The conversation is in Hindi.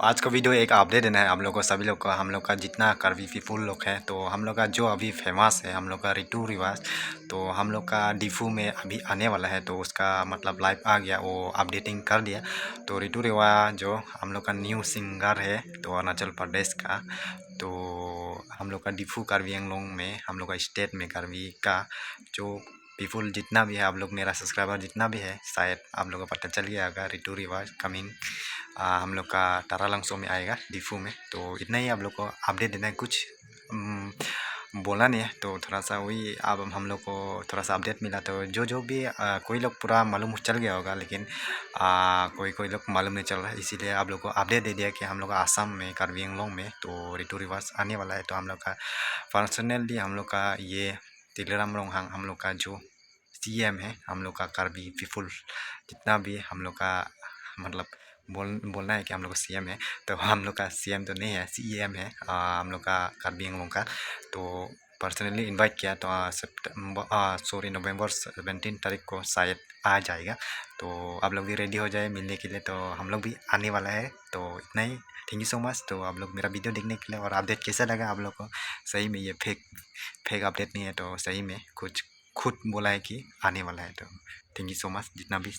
आज का वीडियो एक अपडेट देना है आप लोग को, सभी लोग को। हम लोग का जितना कर्वी पीपुल लोग हैं, तो हम लोग का जो अभी फेमस है हम लोग का ऋतु रिवाज, तो हम लोग का डिफू में अभी आने वाला है। तो उसका मतलब लाइव आ गया, वो अपडेटिंग कर दिया। तो ऋतु रिवाज जो हम लोग का न्यू सिंगर है, तो अरुणाचल प्रदेश का, तो हम लोग का डिफू कार्बी आंगलोंग में, हम लोग का स्टेट में कार्बी का जो पीपुल जितना भी है, आप लोग मेरा सब्सक्राइबर जितना भी है, शायद आप लोगों को पता चल गया होगा। ऋतु रिवाज कमिंग हम लोग का तारालंगसो में आएगा, डिफू में। तो इतना ही आप लोग को अपडेट देना है, कुछ बोला नहीं है। तो थोड़ा सा वही अब हम लोग को थोड़ा सा अपडेट मिला, तो जो जो भी कोई लोग पूरा मालूम चल गया होगा, लेकिन कोई कोई लोग मालूम नहीं चल रहा है। इसीलिए आप लोग को अपडेट दे दिया कि हम लोग का आसाम में कार्बी आंगलोंग में तो ऋतु रिवाज आने वाला है। तो हम लोग का पर्सनली हम लोग का ये तिलराम रोंगहांग, हम लोग का जो सीएम है, हम लोग का कार्बी पीपुल जितना भी हम लोग का मतलब बोलना है कि हम लोग का सीएम है। तो हम लोग का सीएम तो नहीं है, सीएम है हम लोग का कार्बी आंगलोंग का। तो पर्सनली इनवाइट किया, तो नवंबर 17 तारीख को शायद आ जाएगा। तो आप लोग भी रेडी हो जाए मिलने के लिए, तो हम लोग भी आने वाला है। तो इतना ही, थैंक यू सो मच। तो आप लोग मेरा वीडियो देखने के लिए, और अपडेट कैसा लगा आप लोग को? सही में ये फेक अपडेट नहीं है, तो सही में कुछ खुद बोला है कि आने वाला है। तो थैंक यू सो मच जितना भी